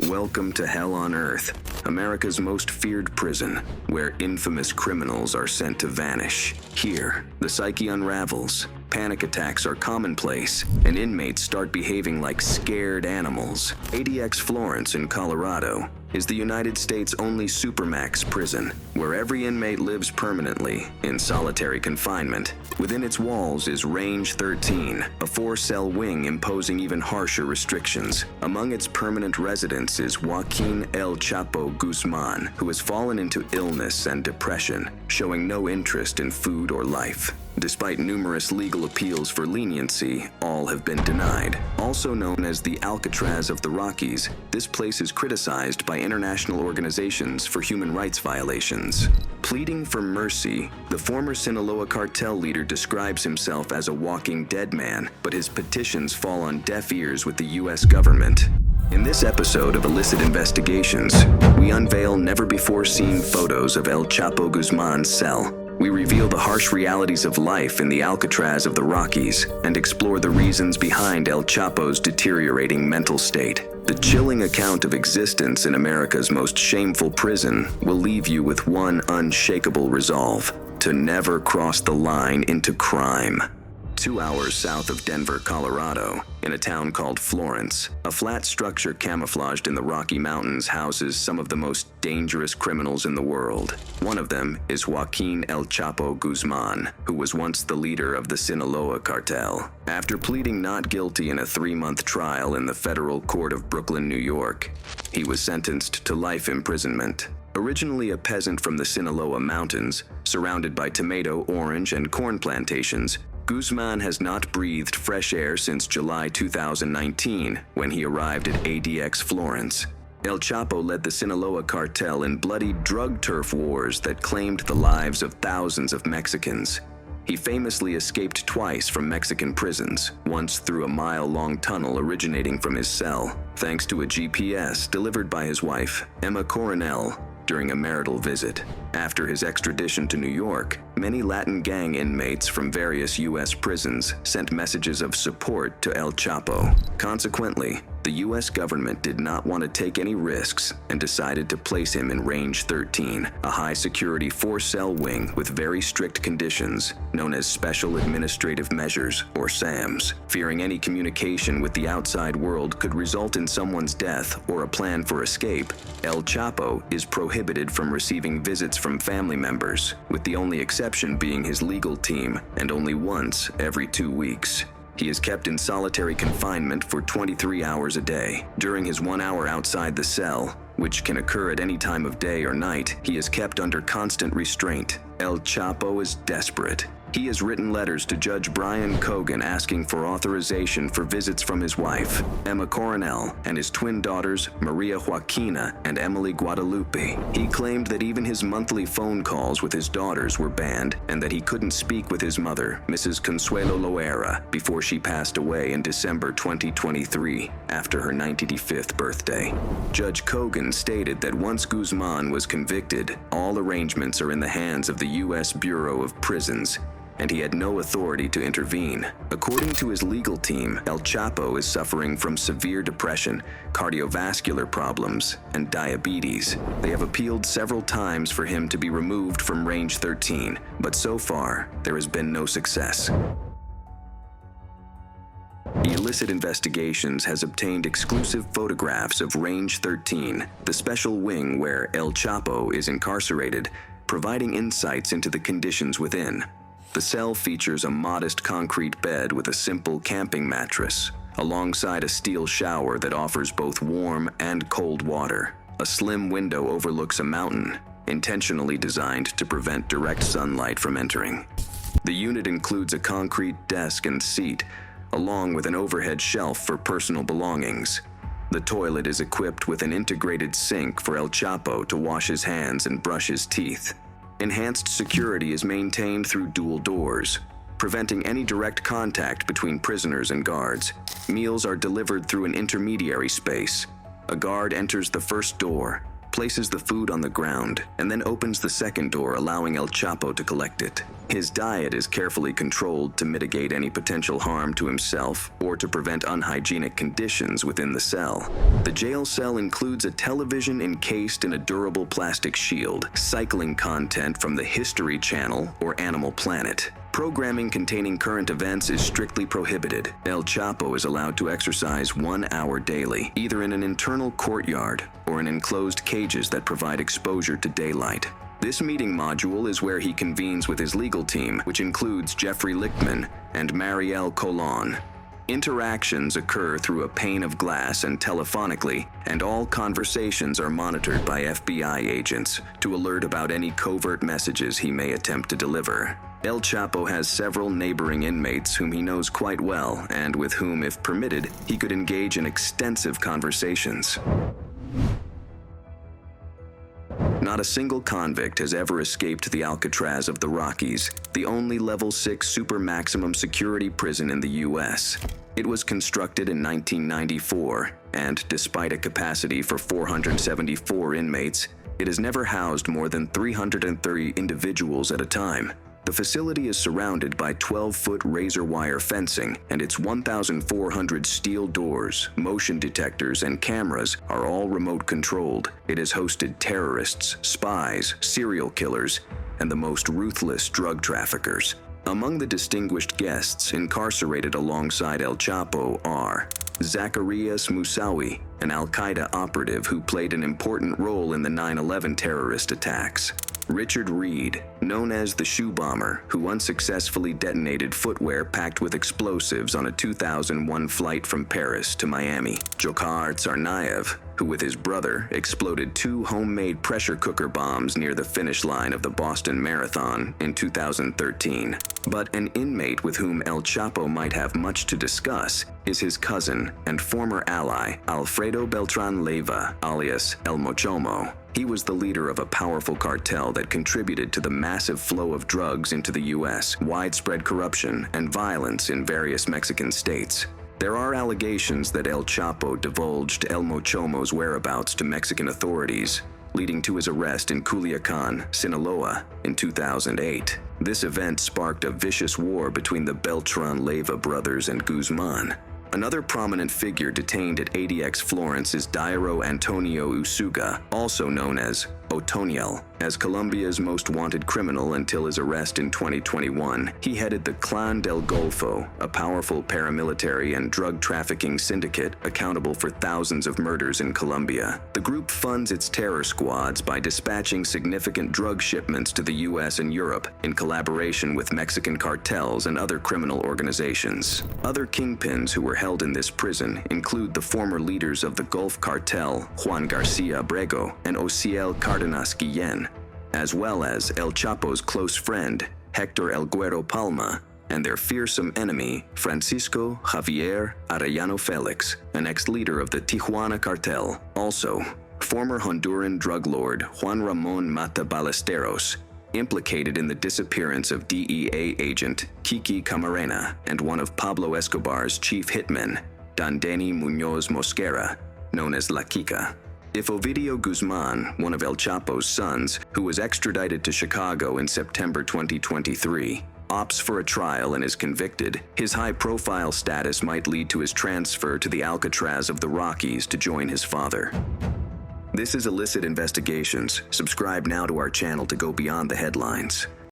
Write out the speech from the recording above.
Welcome to Hell on Earth, America's most feared prison, where infamous criminals are sent to vanish. Here, the psyche unravels, panic attacks are commonplace, and inmates start behaving like scared animals. ADX Florence in Colorado is the United States' only supermax prison, where every inmate lives permanently in solitary confinement. Within its walls is Range 13, a 4-cell wing imposing even harsher restrictions. Among its permanent residents is Joaquín El Chapo Guzmán, who has fallen into illness and depression, showing no interest in food or life. Despite numerous legal appeals for leniency, all have been denied. Also known as the Alcatraz of the Rockies, this place is criticized by international organizations for human rights violations. Pleading for mercy, the former Sinaloa cartel leader describes himself as a walking dead man, but his petitions fall on deaf ears with the U.S. government. In this episode of Illicit Investigations, we unveil never-before-seen photos of El Chapo Guzman's cell. We reveal the harsh realities of life in the Alcatraz of the Rockies and explore the reasons behind El Chapo's deteriorating mental state. The chilling account of existence in America's most shameful prison will leave you with one unshakable resolve: to never cross the line into crime. 2 hours south of Denver, Colorado, in a town called Florence, a flat structure camouflaged in the Rocky Mountains houses some of the most dangerous criminals in the world. One of them is Joaquín El Chapo Guzmán, who was once the leader of the Sinaloa cartel. After pleading not guilty in a 3-month trial in the federal court of Brooklyn, New York, he was sentenced to life imprisonment. Originally a peasant from the Sinaloa Mountains, surrounded by tomato, orange, and corn plantations, Guzman has not breathed fresh air since July 2019, when he arrived at ADX Florence. El Chapo led the Sinaloa cartel in bloody drug turf wars that claimed the lives of thousands of Mexicans. He famously escaped twice from Mexican prisons, once through a mile-long tunnel originating from his cell, thanks to a GPS delivered by his wife, Emma Coronel, during a marital visit. After his extradition to New York, many Latin gang inmates from various U.S. prisons sent messages of support to El Chapo. Consequently, the U.S. government did not want to take any risks and decided to place him in Range 13, a high-security 4-cell wing with very strict conditions, known as Special Administrative Measures, or SAMs. Fearing any communication with the outside world could result in someone's death or a plan for escape, El Chapo is prohibited from receiving visits from family members, with the only exception being his legal team, and only once every 2 weeks. He is kept in solitary confinement for 23 hours a day. During his 1 hour outside the cell, which can occur at any time of day or night, he is kept under constant restraint. El Chapo is desperate. He has written letters to Judge Brian Cogan asking for authorization for visits from his wife, Emma Coronel, and his twin daughters, Maria Joaquina and Emily Guadalupe. He claimed that even his monthly phone calls with his daughters were banned and that he couldn't speak with his mother, Mrs. Consuelo Loera, before she passed away in December 2023, after her 95th birthday. Judge Cogan stated that once Guzman was convicted, all arrangements are in the hands of the U.S. Bureau of Prisons, and he had no authority to intervene. According to his legal team, El Chapo is suffering from severe depression, cardiovascular problems, and diabetes. They have appealed several times for him to be removed from Range 13, but so far, there has been no success. Illicit Investigations has obtained exclusive photographs of Range 13, the special wing where El Chapo is incarcerated, providing insights into the conditions within. The cell features a modest concrete bed with a simple camping mattress, alongside a steel shower that offers both warm and cold water. A slim window overlooks a mountain, intentionally designed to prevent direct sunlight from entering. The unit includes a concrete desk and seat, along with an overhead shelf for personal belongings. The toilet is equipped with an integrated sink for El Chapo to wash his hands and brush his teeth. Enhanced security is maintained through dual doors, preventing any direct contact between prisoners and guards. Meals are delivered through an intermediary space. A guard enters the first door, places the food on the ground, and then opens the second door, allowing El Chapo to collect it. His diet is carefully controlled to mitigate any potential harm to himself or to prevent unhygienic conditions within the cell. The jail cell includes a television encased in a durable plastic shield, cycling content from the History Channel or Animal Planet. Programming containing current events is strictly prohibited. El Chapo is allowed to exercise 1 hour daily, either in an internal courtyard or in enclosed cages that provide exposure to daylight. This meeting module is where he convenes with his legal team, which includes Jeffrey Lichtman and Marielle Colon. Interactions occur through a pane of glass and telephonically, and all conversations are monitored by FBI agents to alert about any covert messages he may attempt to deliver. El Chapo has several neighboring inmates whom he knows quite well and with whom, if permitted, he could engage in extensive conversations. Not a single convict has ever escaped the Alcatraz of the Rockies, the only level 6 super maximum security prison in the U.S. It was constructed in 1994, and despite a capacity for 474 inmates, it has never housed more than 330 individuals at a time. The facility is surrounded by 12-foot razor wire fencing, and its 1,400 steel doors, motion detectors, and cameras are all remote-controlled. It has hosted terrorists, spies, serial killers, and the most ruthless drug traffickers. Among the distinguished guests incarcerated alongside El Chapo are Zacarias Moussaoui, an Al-Qaeda operative who played an important role in the 9/11 terrorist attacks; Richard Reed, known as the Shoe Bomber, who unsuccessfully detonated footwear packed with explosives on a 2001 flight from Paris to Miami; Dzhokhar Tsarnaev, who with his brother exploded 2 homemade pressure cooker bombs near the finish line of the Boston Marathon in 2013. But an inmate with whom El Chapo might have much to discuss is his cousin and former ally, Alfredo Beltran Leiva, alias El Mochomo. He was the leader of a powerful cartel that contributed to the massive flow of drugs into the U.S., widespread corruption, and violence in various Mexican states. There are allegations that El Chapo divulged El Mochomo's whereabouts to Mexican authorities, leading to his arrest in Culiacan, Sinaloa, in 2008. This event sparked a vicious war between the Beltran Leiva brothers and Guzman. Another prominent figure detained at ADX Florence is Dairo Antonio Usuga, also known as Otoniel. As Colombia's most wanted criminal until his arrest in 2021, he headed the Clan del Golfo, a powerful paramilitary and drug trafficking syndicate accountable for thousands of murders in Colombia. The group funds its terror squads by dispatching significant drug shipments to the US and Europe in collaboration with Mexican cartels and other criminal organizations. Other kingpins who were held in this prison include the former leaders of the Gulf Cartel, Juan Garcia Abrego and Ociel Cardenas Guillen, as well as El Chapo's close friend, Hector El Güero Palma, and their fearsome enemy, Francisco Javier Arellano Felix, an ex-leader of the Tijuana cartel. Also, former Honduran drug lord Juan Ramon Mata Ballesteros, implicated in the disappearance of DEA agent Kiki Camarena and one of Pablo Escobar's chief hitmen, Dandeni Muñoz Mosquera, known as La Kika. If Ovidio Guzman, one of El Chapo's sons, who was extradited to Chicago in September 2023, opts for a trial and is convicted, his high-profile status might lead to his transfer to the Alcatraz of the Rockies to join his father. This is Illicit Investigations. Subscribe now to our channel to go beyond the headlines.